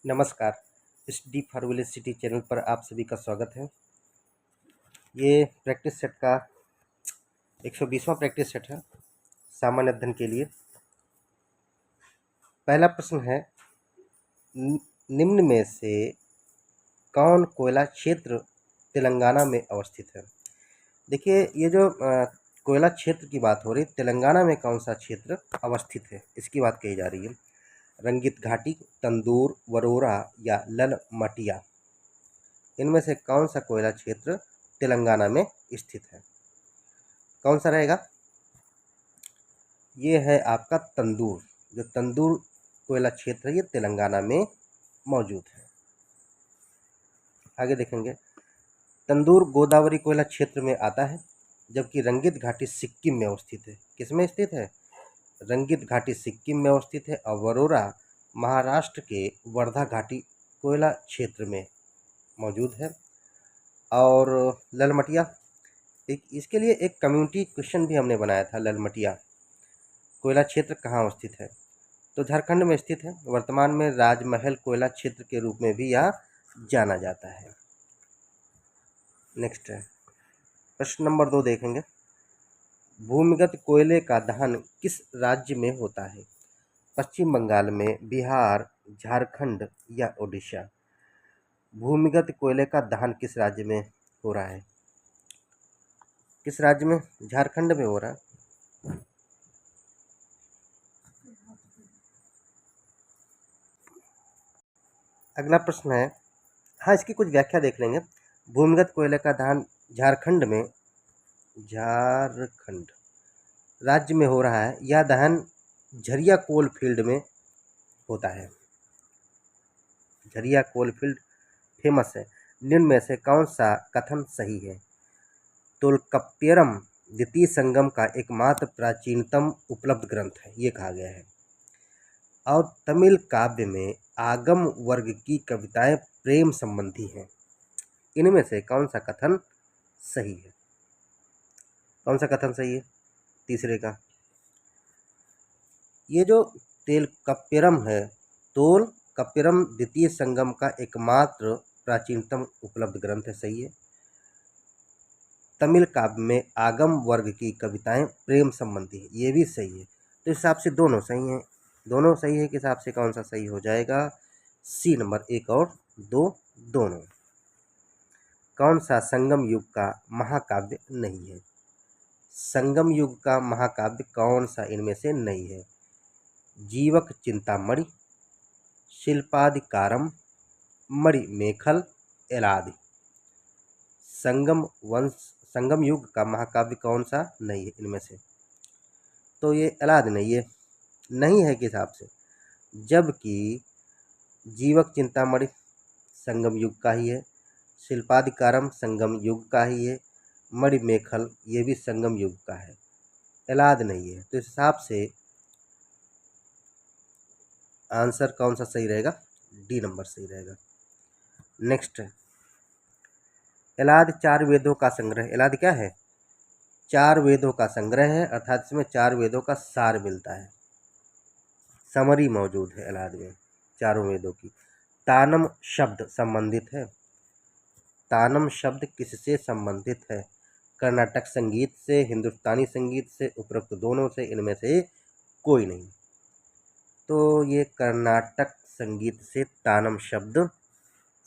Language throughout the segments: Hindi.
नमस्कार। इस डी फॉर्मूलेस सिटी चैनल पर आप सभी का स्वागत है। ये प्रैक्टिस सेट का 120वां प्रैक्टिस सेट है सामान्य अध्ययन के लिए। पहला प्रश्न है, निम्न में से कौन कोयला क्षेत्र तेलंगाना में अवस्थित है। देखिए, ये जो कोयला क्षेत्र की बात हो रही, तेलंगाना में कौन सा क्षेत्र अवस्थित है इसकी बात कही जा रही है। रंगित घाटी, तंदूर, वरोरा या ललमटिया, इनमें से कौन सा कोयला क्षेत्र तेलंगाना में स्थित है? कौन सा रहेगा? ये है आपका तंदूर। जो तंदूर कोयला क्षेत्र है ये तेलंगाना में मौजूद है। आगे देखेंगे, तंदूर गोदावरी कोयला क्षेत्र में आता है, जबकि रंगित घाटी सिक्किम में अवस्थित है। किसमें स्थित है? रंगित घाटी सिक्किम में अवस्थित है और वरोरा महाराष्ट्र के वर्धा घाटी कोयला क्षेत्र में मौजूद है। और ललमटिया, इसके लिए एक कम्युनिटी क्वेश्चन भी हमने बनाया था। ललमटिया कोयला क्षेत्र कहाँ अवस्थित है? तो झारखंड में स्थित है। वर्तमान में राजमहल कोयला क्षेत्र के रूप में भी यह जाना जाता है। नेक्स्ट है प्रश्न नंबर 2 देखेंगे, भूमिगत कोयले का दहन किस राज्य में होता है? पश्चिम बंगाल में, बिहार, झारखंड या उड़ीसा? भूमिगत कोयले का दहन किस राज्य में हो रहा है? किस राज्य में? झारखंड में हो रहा है। अगला प्रश्न है, हाँ, इसकी कुछ व्याख्या देख लेंगे। भूमिगत कोयले का दहन झारखंड राज्य में हो रहा है। यह दहन झरिया कोल फील्ड में होता है। झरिया कोल फील्ड फेमस है। निम्न में से कौन सा कथन सही है? तोलकप्पियम द्वितीय संगम का एकमात्र प्राचीनतम उपलब्ध ग्रंथ है, ये कहा गया है। और तमिल काव्य में आगम वर्ग की कविताएं प्रेम संबंधी हैं। इनमें से कौन सा कथन सही है? कौन सा कथन सही है? तीसरे का। ये जो तोलकप्पियम है, तोलकप्पियम द्वितीय संगम का एकमात्र प्राचीनतम उपलब्ध ग्रंथ है, सही है। तमिल काव्य में आगम वर्ग की कविताएं प्रेम संबंधी है, ये भी सही है। तो इस हिसाब से दोनों सही हैं। दोनों सही है के हिसाब से कौन सा सही हो जाएगा? सी नंबर, 1 और 2 दोनों। कौन सा संगम युग का महाकाव्य नहीं है? संगम युग का महाकाव्य कौन सा इनमें से नहीं है? जीवक चिंतामणि, शिल्पादिकारम, मणिमेखल, एलादि। संगम युग का महाकाव्य कौन सा नहीं है इनमें से? तो ये एलाद नहीं है के हिसाब से, जबकि जीवक चिंतामणि संगम युग का ही है, शिल्पादिकारम संगम युग का ही है, मणिमेखल ये भी संगम युग का है, एलाद नहीं है। तो इस हिसाब से आंसर कौन सा सही रहेगा? डी नंबर सही रहेगा। नेक्स्ट, एलाद 4 वेदों का संग्रह। एलाद क्या है? 4 वेदों का संग्रह है, अर्थात इसमें 4 वेदों का सार मिलता है, समरी मौजूद है एलाद में चारों वेदों की। तानम शब्द संबंधित है। तानम शब्द किससे संबंधित है? कर्नाटक संगीत से, हिंदुस्तानी संगीत से, उपरोक्त दोनों से, इनमें से कोई नहीं। तो ये कर्नाटक संगीत से तानम शब्द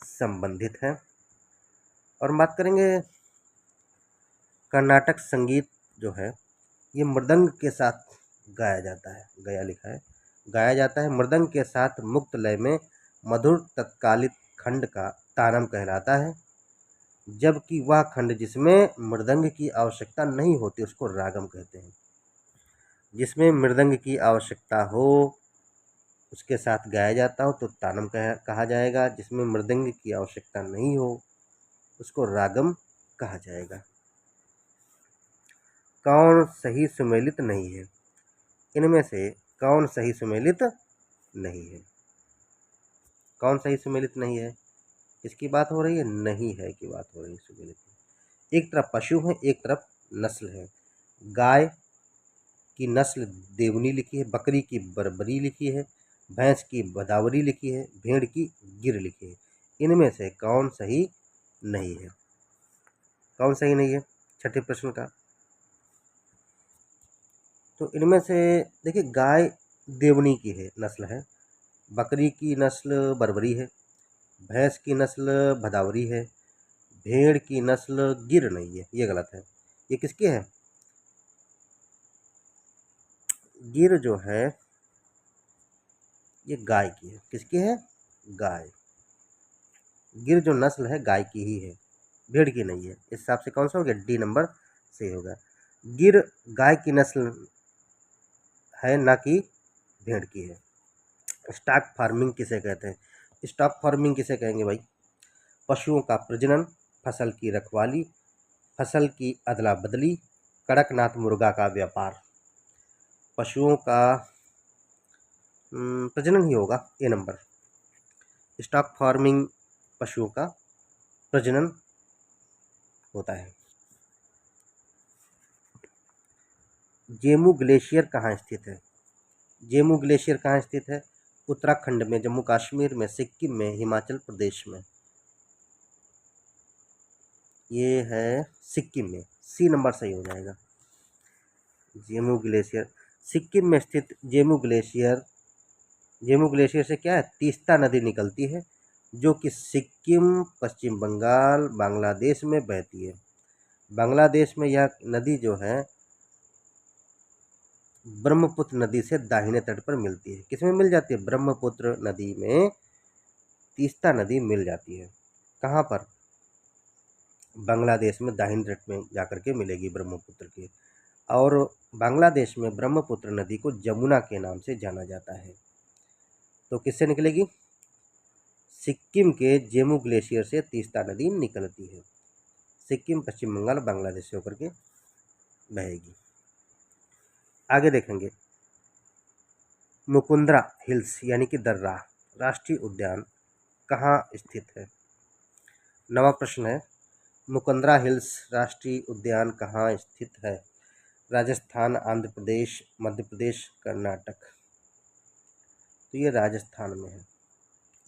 संबंधित है। और बात करेंगे, कर्नाटक संगीत जो है ये मृदंग के साथ गाया जाता है, गया लिखा है, गाया जाता है मृदंग के साथ मुक्त लय में मधुर तत्कालिक खंड का तानम कहलाता है, जबकि वह खंड जिसमें मृदंग की आवश्यकता नहीं होती उसको रागम कहते हैं। जिसमें मृदंग की आवश्यकता हो उसके साथ गाया जाता हो तो तानम कहा जाएगा, जिसमें मृदंग की आवश्यकता नहीं हो उसको रागम कहा जाएगा। कौन सही सुमेलित नहीं है? इनमें से कौन सही सुमेलित नहीं है? कौन सही सुमेलित नहीं है? किसकी बात हो रही है? नहीं है की बात हो रही है, सुमेलित। एक तरफ पशु है, एक तरफ नस्ल है। गाय की नस्ल देवनी लिखी है, बकरी की बरबरी लिखी है, भैंस की भदावरी लिखी है, भेड़ की गिर लिखी है। इनमें से कौन सही नहीं है? कौन सही नहीं है छठे प्रश्न का? तो इनमें से देखिए, गाय देवनी की है नस्ल है, बकरी की नस्ल बर्बरी है, भैंस की नस्ल भदावरी है, भेड़ की नस्ल गिर नहीं है। ये गलत है। ये किसकी है? गिर जो है ये गाय की है। किसकी है? गाय। गिर जो नस्ल है गाय की ही है, भेड़ की नहीं है। इस हिसाब से कौन सा हो गया? डी नंबर सही होगा। गिर गाय की नस्ल है, ना कि भेड़ की है। स्टॉक फार्मिंग किसे कहते हैं? स्टॉक फार्मिंग किसे कहेंगे भाई? पशुओं का प्रजनन, फसल की रखवाली, फसल की अदला बदली, कड़कनाथ मुर्गा का व्यापार। पशुओं का प्रजनन ही होगा ए नंबर। स्टॉक फार्मिंग पशुओं का प्रजनन होता है। जेमू ग्लेशियर कहाँ स्थित है? जेमू ग्लेशियर कहाँ स्थित है? उत्तराखंड में, जम्मू कश्मीर में, सिक्किम में, हिमाचल प्रदेश में। ये है सिक्किम में। सी नंबर सही हो जाएगा। जेमू ग्लेशियर सिक्किम में स्थित जेमू ग्लेशियर। जेमू ग्लेशियर से क्या है? तीस्ता नदी निकलती है, जो कि सिक्किम, पश्चिम बंगाल, बांग्लादेश में बहती है। बांग्लादेश में यह नदी जो है ब्रह्मपुत्र नदी से दाहिने तट पर मिलती है। किसमें मिल जाती है? ब्रह्मपुत्र नदी में तीस्ता नदी मिल जाती है। कहाँ पर? बांग्लादेश में दाहिने तट में जाकर के मिलेगी ब्रह्मपुत्र के। और बांग्लादेश में ब्रह्मपुत्र नदी को जमुना के नाम से जाना जाता है। तो किससे निकलेगी? सिक्किम के जेमू ग्लेशियर से तीस्ता नदी निकलती है। सिक्किम, पश्चिम बंगाल, बांग्लादेश से होकर के बहेगी। आगे देखेंगे, मुकुंदरा हिल्स यानी कि दर्रा राष्ट्रीय उद्यान कहाँ स्थित है? नवा प्रश्न है, मुकुंदरा हिल्स राष्ट्रीय उद्यान कहाँ स्थित है? राजस्थान, आंध्र प्रदेश, मध्य प्रदेश, कर्नाटक। तो ये राजस्थान में है।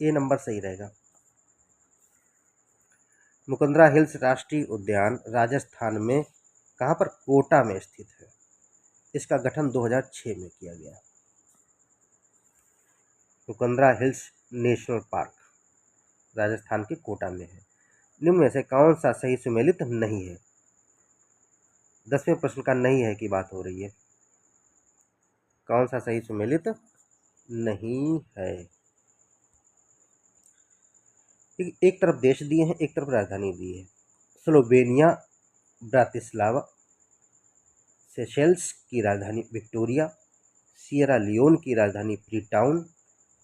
ए नंबर सही रहेगा। मुकुंदरा हिल्स राष्ट्रीय उद्यान राजस्थान में कहाँ पर? कोटा में स्थित है। इसका गठन 2006 में किया गया। Mukundra hills national park Rajasthan के कोटा में है। निम्न में से कौन सा सही सुमेलित नहीं है? 10वें प्रश्न का नहीं है की बात हो रही है। कौन सा सही सुमेलित नहीं है? एक तरफ देश दिए हैं, एक तरफ राजधानी दी है। स्लोवेनिया ब्रातिस्लावा, सेशेल्स की राजधानी विक्टोरिया, सियरा लियोन की राजधानी फ्रीटाउन,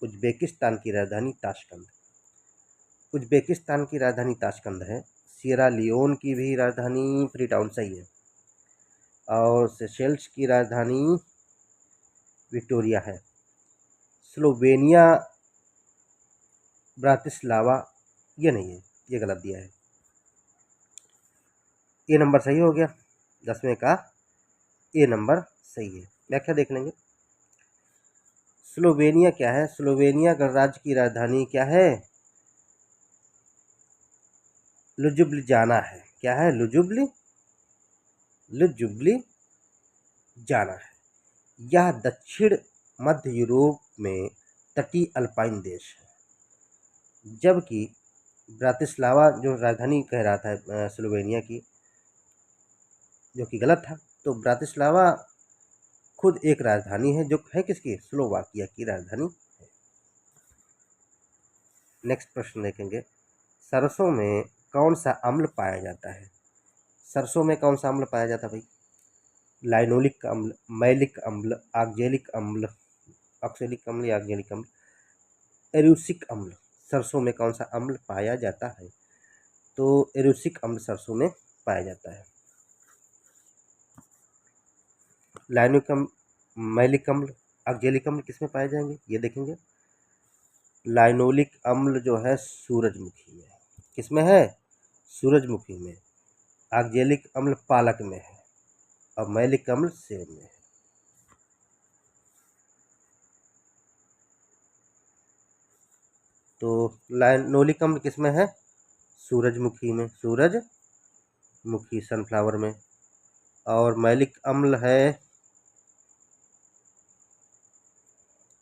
उज्बेकिस्तान की राजधानी ताशकंद। उज्बेकिस्तान की राजधानी ताशकंद है। सियरा लियोन की भी राजधानी फ्रीटाउन सही है, और सेशेल्स की राजधानी विक्टोरिया है। स्लोवेनिया ब्रातिस्लावा ये नहीं है, ये गलत दिया है। ए नंबर सही हो गया। 10वें का ए नंबर सही है। व्याख्या देख लेंगे। स्लोवेनिया क्या है? स्लोवेनिया गणराज्य की राजधानी क्या है? लुजुब्लिजाना है। क्या है? लुजुब्लिजाना है। यह दक्षिण मध्य यूरोप में तटीय अल्पाइन देश है, जबकि ब्रातिस्लावा जो राजधानी कह रहा था स्लोवेनिया की, जो कि गलत था। तो ब्रातिस्लावा खुद एक राजधानी है, जो है किसकी? स्लोवाकिया की राजधानी है। नेक्स्ट प्रश्न देखेंगे, सरसों में कौन सा अम्ल पाया जाता है? सरसों में कौन सा अम्ल पाया जाता है भाई? लाइनोलिक अम्ल, मैलिक अम्ल, ऑक्जेलिक अम्ल, ऑक्सेलिक अम्ल या ऑक्जेलिक अम्ल, एरूसिक अम्ल। सरसों में कौन सा अम्ल पाया जाता है? तो एरूसिक अम्ल सरसों में पाया जाता है। लाइनोलिक अम्ल, मैलिक अम्ल, ऑक्जेलिक अम्ल किसमें पाए जाएंगे ये देखेंगे। लाइनोलिक अम्ल जो है सूरजमुखी में। किसमें है? सूरजमुखी में। ऑक्जेलिक अम्ल पालक में है, और मैलिक अम्ल सेब में है। तो लाइनोलिक अम्ल किस में है? सूरजमुखी में, सूरजमुखी सनफ्लावर में। और मैलिक अम्ल है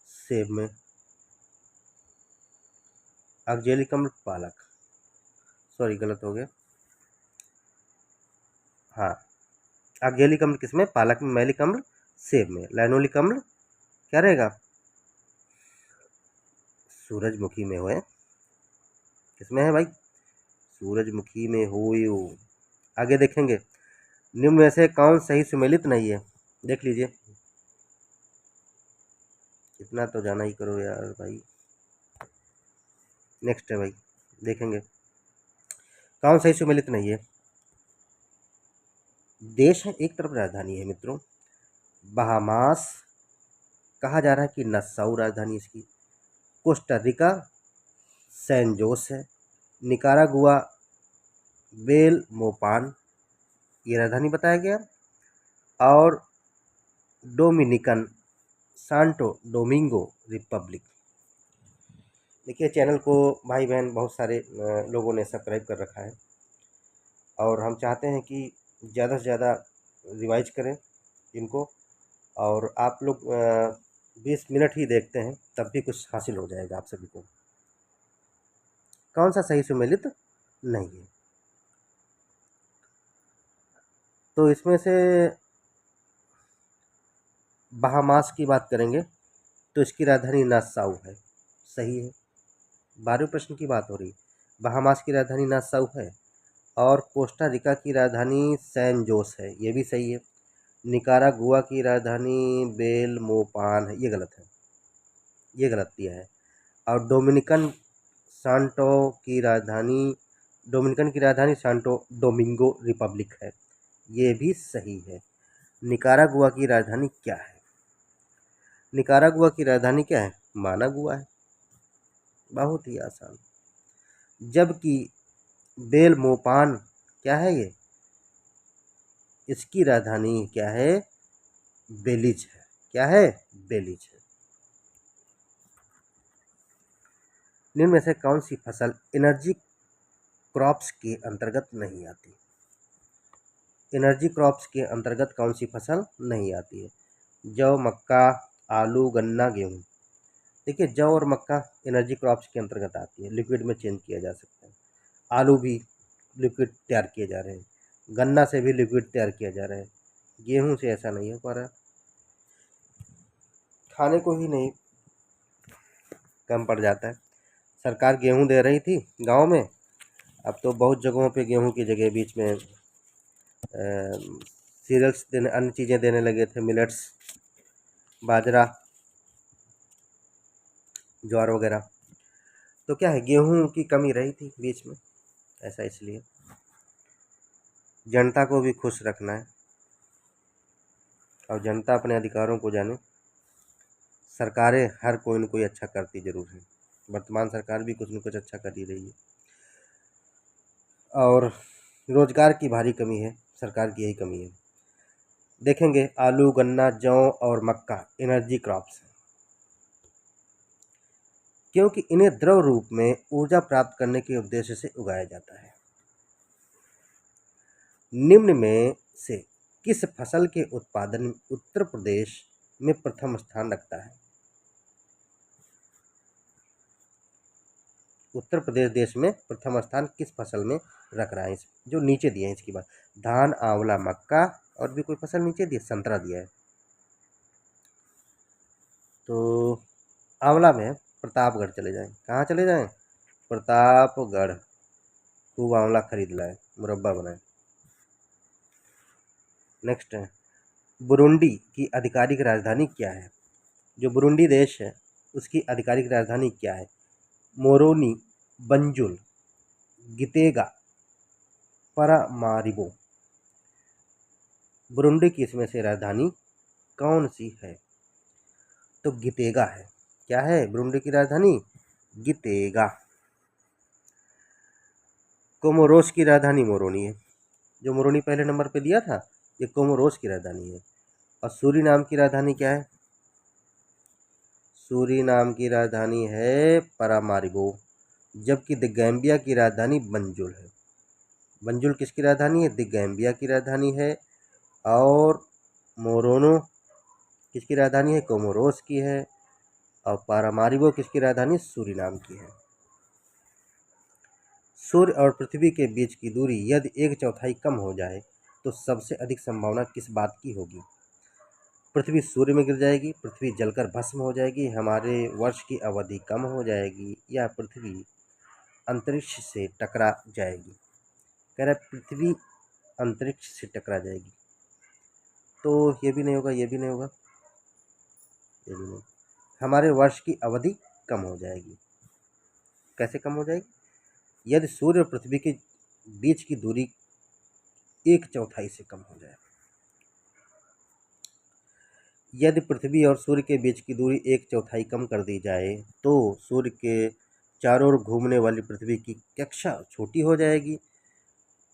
सेब में। ऑक्जेलिक अम्ल पालक, सॉरी गलत हो गया। हाँ, ऑक्जेलिक अम्ल किसमें? पालक में। मैलिक अम्ल सेब में। लाइनोलिक अम्ल क्या रहेगा? सूरजमुखी में हो। किसमें है भाई? सूरजमुखी में हो यो। आगे देखेंगे, निम्न में से कौन सही सुमेलित नहीं है? देख लीजिए, इतना तो जाना ही करो यार भाई। नेक्स्ट है भाई, देखेंगे कौन सही सुमेलित नहीं है। देश है, एक तरफ राजधानी है मित्रों, बहामास कहा जा रहा है कि नसाउ राजधानी इसकी। कोस्टा रिका सैन जोस है। निकारागुआ बेल मोपान ये राजधानी बताया गया। और डोमिनिकन सांटो डोमिंगो रिपब्लिक। देखिए, चैनल को भाई बहन बहुत सारे लोगों ने सब्सक्राइब कर रखा है और हम चाहते हैं कि ज़्यादा से ज़्यादा रिवाइज करें इनको। और आप लोग 20 मिनट ही देखते हैं तब भी कुछ हासिल हो जाएगा आप सभी को। कौन सा सही सुमेलित नहीं है? तो इसमें से बहामास की बात करेंगे तो इसकी राजधानी नासाउ है, सही है। 12वें प्रश्न की बात हो रही, बहामास की राजधानी नासाउ है। और कोस्टा रिका की राजधानी सैन जोस है, ये भी सही है। निकारागुआ की राजधानी बेल मोपान है, ये गलत है, ये गलत दिया है। और डोमिनिकन की राजधानी सांटो डोमिंगो रिपब्लिक है, ये भी सही है। निकारागुआ की राजधानी क्या है? निकारागुआ की राजधानी क्या है? मानागुआ है, बहुत ही आसान। जबकि बेलमोपान क्या है? ये इसकी राजधानी क्या है? बेलीज है। क्या है? बेलीज है। निम्न में से कौन सी फसल एनर्जी क्रॉप्स के अंतर्गत नहीं आती? एनर्जी क्रॉप्स के अंतर्गत कौन सी फसल नहीं आती है? जौ, मक्का, आलू, गन्ना, गेहूँ। देखिए, जौ और मक्का एनर्जी क्रॉप्स के अंतर्गत आती है, लिक्विड में चेंज किया जा सकता है। आलू भी लिक्विड तैयार किए जा रहे हैं, गन्ना से भी लिक्विड तैयार किया जा रहा है। गेहूं से ऐसा नहीं हो पा रहा, खाने को ही नहीं कम पड़ जाता है। सरकार गेहूं दे रही थी गांव में, अब तो बहुत जगहों पे गेहूं की जगह बीच में सीरियल्स देने, अन्य चीज़ें देने लगे थे, मिलेट्स, बाजरा, ज्वार वगैरह। तो क्या है, गेहूं की कमी रही थी बीच में, ऐसा इसलिए। जनता को भी खुश रखना है और जनता अपने अधिकारों को जाने। सरकारें हर कोई न कोई अच्छा करती ज़रूर है, वर्तमान सरकार भी कुछ न कुछ अच्छा कर ही रही है। और रोजगार की भारी कमी है, सरकार की यही कमी है। देखेंगे, आलू, गन्ना, जौ और मक्का एनर्जी क्रॉप्स हैं क्योंकि इन्हें द्रव रूप में ऊर्जा प्राप्त करने के उद्देश्य से उगाया जाता है। निम्न में से किस फसल के उत्पादन में उत्तर प्रदेश में प्रथम स्थान रखता है? उत्तर प्रदेश देश में प्रथम स्थान किस फसल में रख रहा है? जो नीचे दिए हैं इसकी बात, धान, आंवला, मक्का, और भी कोई फसल नीचे दिए, संतरा दिया है। तो आंवला में प्रतापगढ़ चले जाएं। कहाँ चले जाएं? प्रतापगढ़। खूब आंवला खरीद लाए, मुरब्बा बनाए। नेक्स्ट है, बुरुंडी की आधिकारिक राजधानी क्या है? जो बुरुंडी देश है उसकी आधिकारिक राजधानी क्या है? Moroni, Banjul, Gitega, Paramaribo. Burundi की इसमें से राजधानी कौन सी है? तो गितेगा है। क्या है बुरुंडी की राजधानी? गितेगा। कोमोरोस की राजधानी मोरोनी है, जो मोरोनी पहले नंबर पे दिया था, ये कोमोरोस की राजधानी है। और सूरीनाम की राजधानी क्या है? सूरीनाम की राजधानी है परामारिबो। जबकि द गैम्बिया की राजधानी बंजुल है। बंजुल किसकी राजधानी है? द गैम्बिया की राजधानी है। और मोरोनो किसकी राजधानी है? कोमोरोस की है। और पारामारिबो किसकी राजधानी? सूरीनाम की है। सूर्य और पृथ्वी के बीच की दूरी यदि 1/4 कम हो जाए तो सबसे अधिक संभावना किस बात की होगी? पृथ्वी सूर्य में गिर जाएगी, पृथ्वी जलकर भस्म हो जाएगी, हमारे वर्ष की अवधि कम हो जाएगी, या पृथ्वी अंतरिक्ष से टकरा जाएगी। कह रहा है पृथ्वी अंतरिक्ष से टकरा जाएगी, तो ये भी नहीं होगा, ये भी नहीं होगा, ये भी नहीं। हमारे वर्ष की अवधि कम हो जाएगी। कैसे कम हो जाएगी? यदि सूर्य और पृथ्वी के बीच की दूरी 1/4 से कम हो जाए। यदि पृथ्वी और सूर्य के बीच की दूरी 1/4 कम कर दी जाए तो सूर्य के चारों ओर घूमने वाली पृथ्वी की कक्षा छोटी हो जाएगी,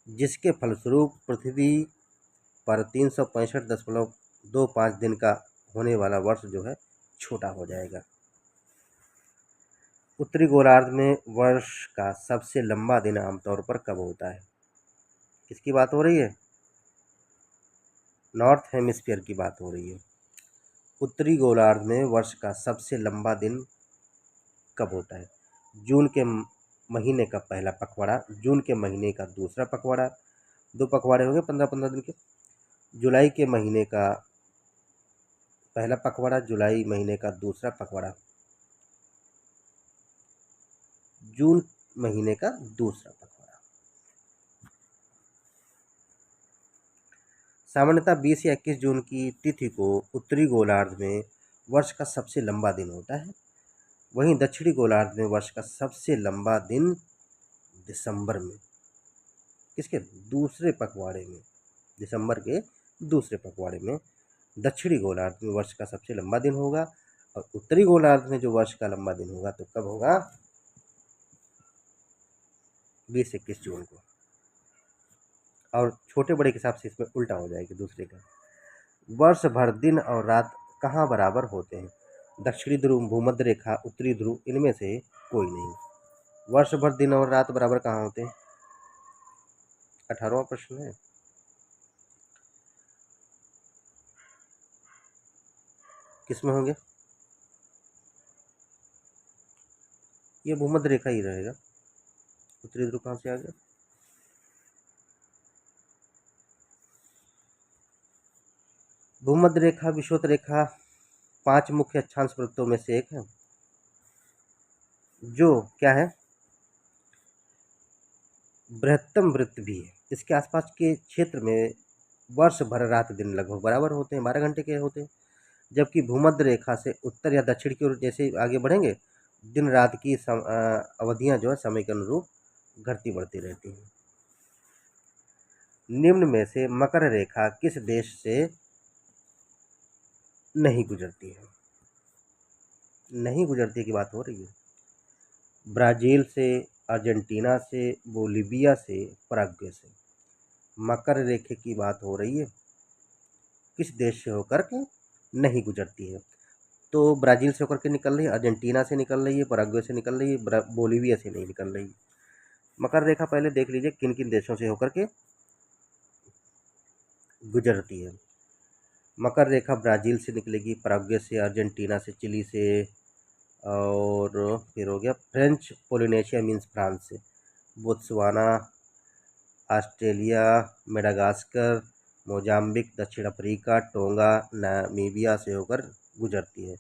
जिसके फलस्वरूप पृथ्वी पर 365.25 दिन का होने वाला वर्ष जो है छोटा हो जाएगा। उत्तरी गोलार्ध में वर्ष का सबसे लंबा दिन आमतौर पर कब होता है? किसकी बात हो रही है? नॉर्थ हेमिस्फीयर की बात हो रही है। उत्तरी गोलार्ध में वर्ष का सबसे लंबा दिन कब होता है? जून के महीने का पहला पखवाड़ा, जून के महीने का दूसरा पखवाड़ा, 2 पखवाड़े हो गए 15-15 दिन के। जुलाई के महीने का पहला पखवाड़ा, जुलाई महीने का दूसरा पखवाड़ा, जून महीने का दूसरा पखवाड़ा। सामान्यतः 20 या 21 जून की तिथि को उत्तरी गोलार्ध में वर्ष का सबसे लंबा दिन होता है। वहीं दक्षिणी गोलार्ध में वर्ष का सबसे लंबा दिन दिसंबर में, किसके? दूसरे पखवाड़े में, दिसंबर के दूसरे पखवाड़े में दक्षिणी गोलार्ध में वर्ष का सबसे लंबा दिन होगा। और उत्तरी गोलार्ध में जो वर्ष का लंबा दिन होगा तो कब होगा? 20-21 जून को। और छोटे बड़े के हिसाब से इसमें उल्टा हो जाएगी दूसरे का। वर्ष भर दिन और रात कहाँ बराबर होते हैं? दक्षिणी ध्रुव, भूमध्य रेखा, उत्तरी ध्रुव, इनमें से कोई नहीं। वर्ष भर दिन और रात बराबर कहाँ होते हैं? 18वां प्रश्न है। किसमें होंगे? ये भूमध्य रेखा ही रहेगा। उत्तरी ध्रुव कहाँ से आ गया? भूमध्य रेखा विषुवत रेखा 5 मुख्य अक्षांश वृत्तों में से एक है, जो क्या है? बृहत्तम वृत्त भी है। इसके आसपास के क्षेत्र में वर्ष भर रात दिन लगभग बराबर होते हैं, 12 घंटे के होते हैं। जबकि भूमध्य रेखा से उत्तर या दक्षिण की ओर जैसे आगे बढ़ेंगे, दिन रात की अवधियां जो है समय के अनुरूप घटती बढ़ती रहती हैं। निम्न में से मकर रेखा किस देश से नहीं गुजरती है? नहीं गुजरती की बात हो रही है। ब्राजील से, अर्जेंटीना से, बोलीविया से, पराग्वे से। मकर रेखा की बात हो रही है, किस देश से होकर के नहीं गुजरती है? तो ब्राज़ील से होकर के निकल रही है, अर्जेंटीना से निकल रही है, पराग्वे से निकल रही है, बोलीविया से नहीं निकल रही। मकर रेखा पहले देख लीजिए किन किन देशों से होकर के गुजरती है। मकर रेखा ब्राज़ील से निकलेगी, पराग्वे से, अर्जेंटीना से, चिली से, और फिर हो गया फ्रेंच पोलिनेशिया मीन्स फ्रांस से, बोत्सवाना, ऑस्ट्रेलिया, मेडागास्कर, मोजाम्बिक, दक्षिण अफ्रीका, टोंगा, नामीबिया से होकर गुजरती है।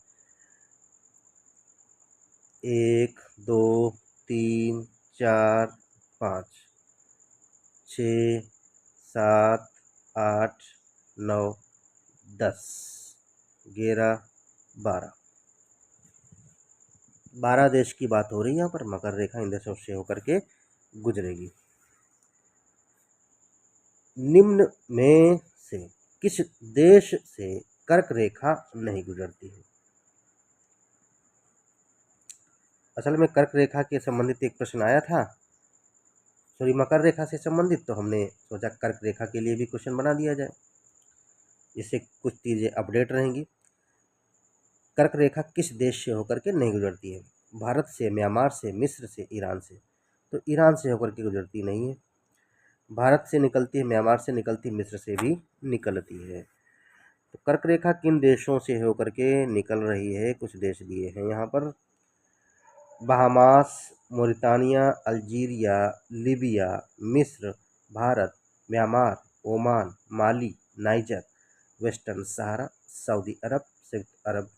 1 2 3 4 5 6 7 8 9 10 11 12 देश की बात हो रही है यहाँ पर। मकर रेखा इन देशों से होकर के गुजरेगी। निम्न में से किस देश से कर्क रेखा नहीं गुजरती है? असल में कर्क रेखा के संबंधित एक प्रश्न आया था, सॉरी मकर रेखा से संबंधित, तो हमने सोचा कर्क रेखा के लिए भी क्वेश्चन बना दिया जाए, इससे कुछ चीज़ें अपडेट रहेंगी। कर्क रेखा किस देश से होकर के नहीं गुजरती है? भारत से, म्यांमार से, मिस्र से, ईरान से। तो ईरान से होकर के गुजरती नहीं है, भारत से निकलती है, म्यांमार से निकलती, मिस्र से भी निकलती है। तो कर्क रेखा किन देशों से होकर के निकल रही है, कुछ देश दिए हैं यहाँ पर। बहामास, मोरितानिया, अल्जीरिया, लीबिया, मिस्र, भारत, म्यांमार, ओमान, माली, नाइजर, वेस्टर्न सहारा, सऊदी अरब, संयुक्त अरब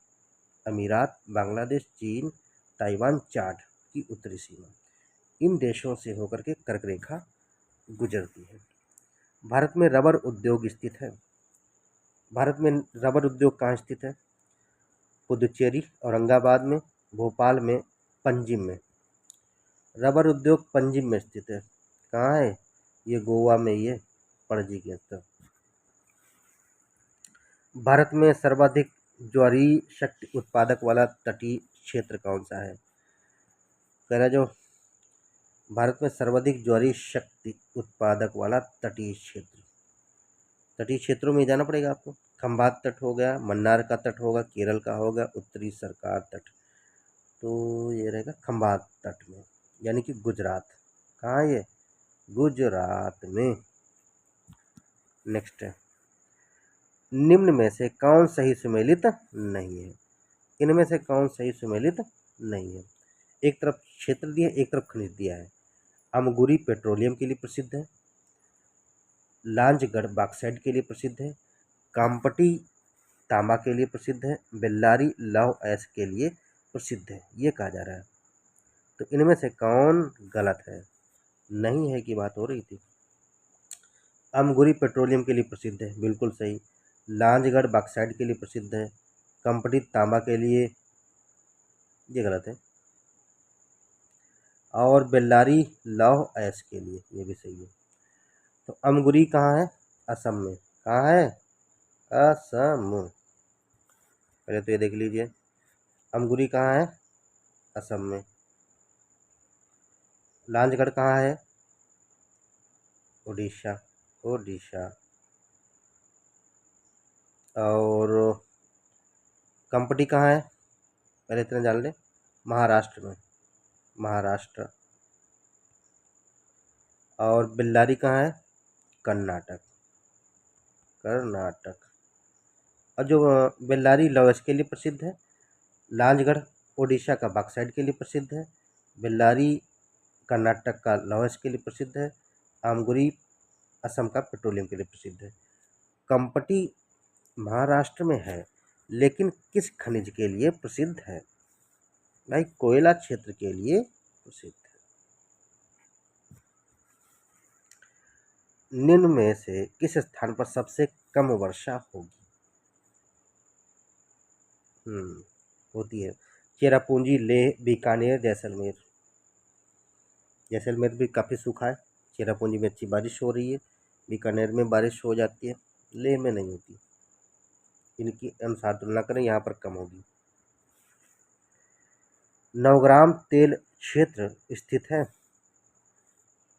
अमीरात, बांग्लादेश, चीन, ताइवान, चाड की उत्तरी सीमा। इन देशों से होकर के कर्क रेखा गुजरती है। भारत में रबर उद्योग स्थित है। भारत में रबर उद्योग कहाँ स्थित है? पुदुचेरी, औरंगाबाद में, भोपाल में, पंजिम में। रबर उद्योग पंजिम में स्थित है। कहाँ है ये? गोवा में, ये पणजी के अंदर। भारत में सर्वाधिक ज्वारी शक्ति उत्पादक वाला तटीय क्षेत्र कौन सा है? कह रहा जो भारत में सर्वाधिक ज्वारी शक्ति उत्पादक वाला तटीय क्षेत्र, तटीय क्षेत्रों में जाना पड़ेगा आपको। खंभात तट हो गया, मन्नार का तट होगा, केरल का होगा, उत्तरी सरकार तट। तो ये रहेगा खंभात तट में, यानी कि गुजरात। कहाँ है ये? गुजरात में। नेक्स्ट है, निम्न में से कौन सही सुमेलित नहीं है? इनमें से कौन सही सुमेलित नहीं है? एक तरफ क्षेत्र दिया, एक तरफ खनिज दिया है। अमगुरी पेट्रोलियम के लिए प्रसिद्ध है, लांजगढ़ बॉक्साइट के लिए प्रसिद्ध है, कामपटी तांबा के लिए प्रसिद्ध है, बेल्लारी लौह अयस्क के लिए प्रसिद्ध है, ये कहा जा रहा है। तो इनमें से कौन गलत है? नहीं है की बात हो रही थी। अमगुरी पेट्रोलियम के लिए प्रसिद्ध है, बिल्कुल सही। लांजगढ़ बॉक्साइट के लिए प्रसिद्ध है, कामपटी तांबा के लिए, ये गलत है। और बेल्लारी लौह अयस्क के लिए, ये भी सही है। तो अमगुरी कहाँ है? असम में। कहाँ है? असम। पहले तो ये देख लीजिए, अमगुरी कहाँ है? असम में। लांजगढ़ कहाँ है? उड़ीसा, उड़ीसा। और कामपटी कहाँ है? पहले इतना जान ले, महाराष्ट्र में, महाराष्ट्र। और बेल्लारी कहाँ है? कर्नाटक, कर्नाटक। और जो बेल्लारी लौह अयस्क के लिए प्रसिद्ध है, लांजगढ़ उड़ीसा का बॉक्साइट के लिए प्रसिद्ध है, बेल्लारी कर्नाटक का लौह अयस्क के लिए प्रसिद्ध है, आमगुरी असम का पेट्रोलियम के लिए प्रसिद्ध है। कामपटी महाराष्ट्र में है, लेकिन किस खनिज के लिए प्रसिद्ध है? भाई कोयला क्षेत्र के लिए प्रसिद्ध है। निम्न में से किस स्थान पर सबसे कम वर्षा होगी? होती है। चेरापूंजी, लेह, बीकानेर, जैसलमेर। जैसलमेर भी काफ़ी सूखा है, चेरापूंजी में अच्छी बारिश हो रही है, बीकानेर में बारिश हो जाती है, लेह में नहीं होती। इनकी अनुसार तुलना करें, यहाँ पर कम होगी। नवग्राम तेल क्षेत्र स्थित है।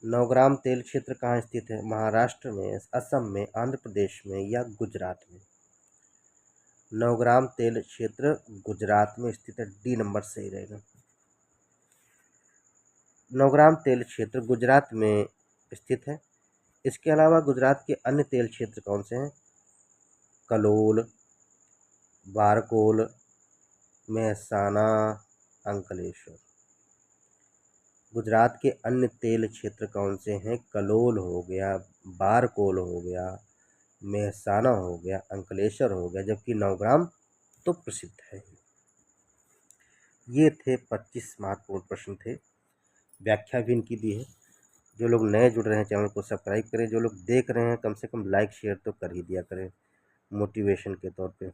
नवग्राम तेल क्षेत्र कहाँ स्थित है? महाराष्ट्र में, असम में, आंध्र प्रदेश में या गुजरात में? नवग्राम तेल क्षेत्र गुजरात में स्थित है, डी नंबर सही रहेगा। नवग्राम तेल क्षेत्र गुजरात में स्थित है। इसके अलावा गुजरात के अन्य तेल क्षेत्र कौन से हैं? कलोल, बारकोल, मेहसाना, अंकलेश्वर। गुजरात के अन्य तेल क्षेत्र कौन से हैं? कलोल हो गया, बारकोल हो गया, मेहसाना हो गया, अंकलेश्वर हो गया, जबकि नवग्राम तो प्रसिद्ध है। ये थे 25 महत्वपूर्ण प्रश्न थे, व्याख्या भी इनकी दी है। जो लोग नए जुड़ रहे हैं चैनल को सब्सक्राइब करें, जो लोग देख रहे हैं कम से कम लाइक शेयर तो कर ही दिया करें मोटिवेशन के तौर पे।